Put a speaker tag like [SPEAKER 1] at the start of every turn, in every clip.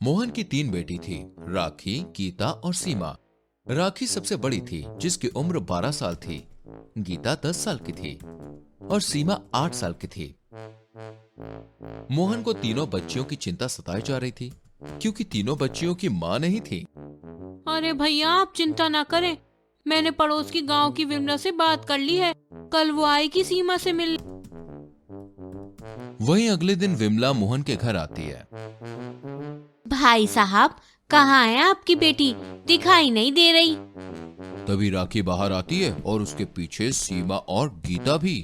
[SPEAKER 1] मोहन की 3 बेटी थी, राखी, गीता और सीमा। राखी सबसे बड़ी थी, जिसकी उम्र 12 साल थी। गीता 10 साल की थी और सीमा 8 साल की थी। मोहन को तीनों बच्चियों की चिंता सताई जा रही थी, क्योंकि तीनों बच्चियों की मां नहीं थी।
[SPEAKER 2] अरे भैया, आप चिंता ना करें। मैंने पड़ोस की गांव की विमला से बात कर ली है। कल वो आएगी सीमा से मिल।
[SPEAKER 1] वहीं अगले दिन विमला मोहन के घर आती है।
[SPEAKER 2] भाई साहब, कहाँ है आपकी बेटी? दिखाई नहीं दे रही।
[SPEAKER 1] तभी राखी बाहर आती है और उसके पीछे सीमा और गीता भी।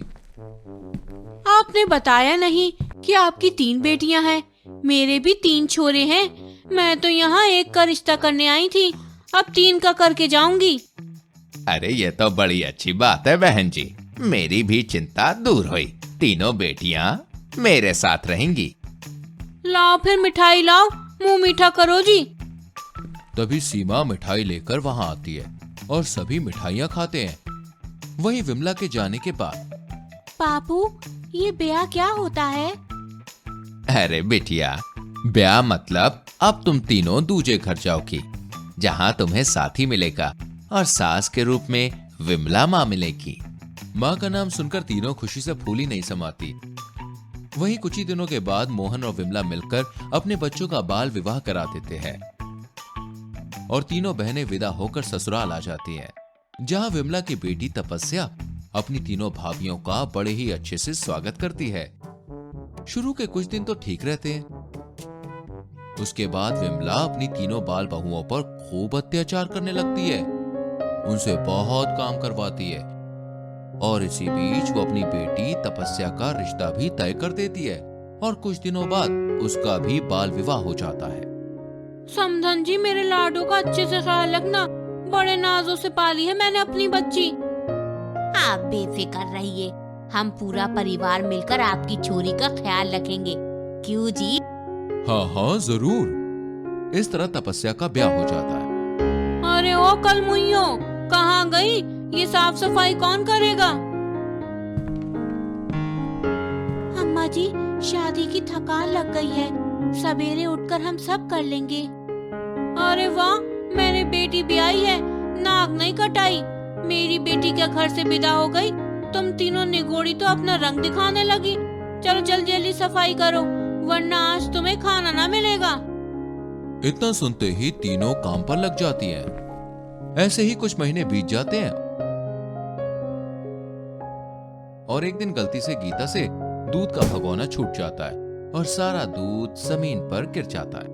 [SPEAKER 2] आपने बताया नहीं कि आपकी 3 बेटियां हैं। मेरे भी 3 छोरे हैं। मैं तो यहाँ एक का रिश्ता करने आई थी, अब 3 का करके जाऊंगी।
[SPEAKER 1] अरे ये तो बड़ी अच्छी बात है बहन जी, मेरी भी चिंता दूर हुई। तीनों बेटियां मेरे साथ रहेंगी।
[SPEAKER 2] लाओ फिर मिठाई लाओ, मुंह मीठा करो जी।
[SPEAKER 1] तभी सीमा मिठाई लेकर वहां आती है और सभी मिठाइयां खाते हैं। वहीं विमला के जाने के बाद,
[SPEAKER 2] पापू, ये ब्याह क्या होता है?
[SPEAKER 1] अरे बिटिया, ब्याह मतलब अब तुम तीनों दूजे घर जाओगी, जहां तुम्हें साथी मिलेगा और सास के रूप में विमला माँ मिलेगी। माँ का नाम सुनकर तीनों खुशी से फूली नहीं समाती। वहीं कुछ ही दिनों के बाद मोहन और विमला मिलकर अपने बच्चों का बाल विवाह करा देते हैं और तीनों बहनें विदा होकर ससुराल आ जाती हैं, जहां विमला की बेटी तपस्या अपनी तीनों भाभियों का बड़े ही अच्छे से स्वागत करती है। शुरू के कुछ दिन तो ठीक रहते हैं। उसके बाद विमला अपनी तीनों बाल बहुओं पर खूब अत्याचार करने लगती है, उनसे बहुत काम करवाती है और इसी बीच वो अपनी बेटी तपस्या का रिश्ता भी तय कर देती है और कुछ दिनों बाद उसका भी बाल विवाह हो जाता है।
[SPEAKER 2] समधन जी, मेरे लाडो का अच्छे से ख्याल रखना। बड़े नाजों से पाली है मैंने अपनी बच्ची। आप बेफिक्र रहिए, हम पूरा परिवार मिलकर आपकी छोरी का ख्याल रखेंगे। क्यों जी?
[SPEAKER 1] हाँ हाँ जरूर। इस तरह तपस्या का ब्याह हो जाता है।
[SPEAKER 2] अरे ओ कल मुइयो, कहाँ गई? ये साफ सफाई कौन करेगा? अम्मा जी, शादी की थकान लग गई है, सवेरे उठकर हम सब कर लेंगे। अरे वाह, मेरी बेटी ब्याही है, नाक नहीं कटाई। मेरी बेटी क्या घर से विदा हो गई? तुम तीनों निगोड़ी तो अपना रंग दिखाने लगी। चलो जल्दी जल्दी सफाई करो, वरना आज तुम्हें खाना ना मिलेगा।
[SPEAKER 1] इतना सुनते ही तीनों काम पर लग जाती हैं। ऐसे ही कुछ महीने बीत जाते हैं और एक दिन गलती से गीता से दूध का भगोना छूट जाता है और सारा दूध जमीन पर गिर जाता है।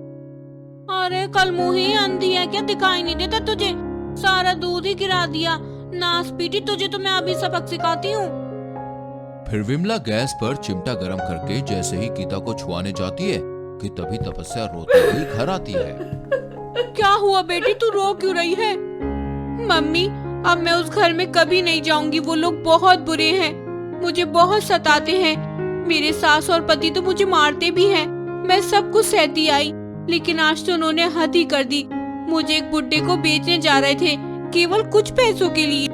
[SPEAKER 2] अरे कल मुंह ही अंधी है क्या? दिखाई नहीं देता तुझे? सारा दूध ही गिरा दिया। नास पीटी, तुझे तो मैं अभी सबक सिखाती हूँ।
[SPEAKER 1] फिर विमला गैस पर चिमटा गरम करके जैसे ही गीता को छुआने जाती है कि तभी तपस्या रोते हुए घर आती है।
[SPEAKER 2] क्या हुआ बेटी, तू रो क्यों रही है? मम्मी, अब मैं उस घर में कभी नहीं जाऊंगी। वो लोग बहुत बुरे हैं, मुझे बहुत सताते हैं। मेरे सास और पति तो मुझे मारते भी हैं। मैं सब कुछ सहती आई, लेकिन आज तो उन्होंने हद ही कर दी। मुझे एक बुड्ढे को बेचने जा रहे थे, केवल कुछ पैसों के लिए।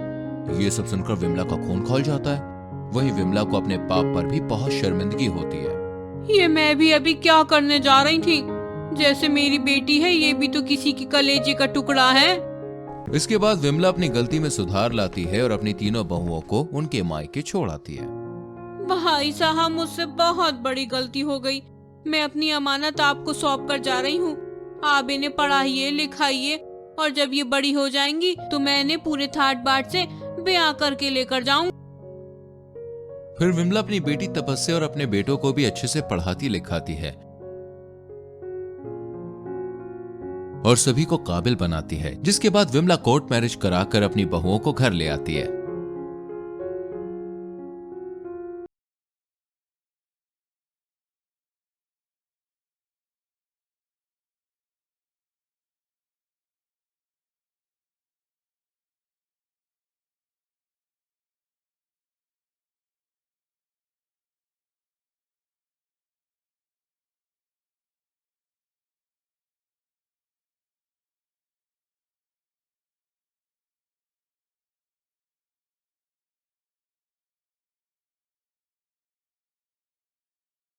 [SPEAKER 1] ये सब सुनकर विमला का खून खौल जाता है। वहीं विमला को अपने पाप पर भी बहुत शर्मिंदगी होती है।
[SPEAKER 2] ये मैं भी अभी क्या करने जा रही थी? जैसे मेरी बेटी है, ये भी तो किसी की कलेजे का टुकड़ा है।
[SPEAKER 1] इसके बाद विमला अपनी गलती में सुधार लाती है और अपनी तीनों बहुओं को उनके मायके छोड़ आती है।
[SPEAKER 2] भाई साहब, मुझसे बहुत बड़ी गलती हो गई। मैं अपनी अमानत आपको सौंप कर जा रही हूँ। आप इन्हें पढ़ाइए लिखाइए और जब ये बड़ी हो जाएंगी तो मैं इन्हें पूरे ठाट बाट से ब्याह करके लेकर जाऊंगी।
[SPEAKER 1] फिर विमला अपनी बेटी तपस्या और अपने बेटों को भी अच्छे से पढ़ाती लिखाती है और सभी को काबिल बनाती है, जिसके बाद विमला कोर्ट मैरिज कराकर अपनी बहुओं को घर ले आती है।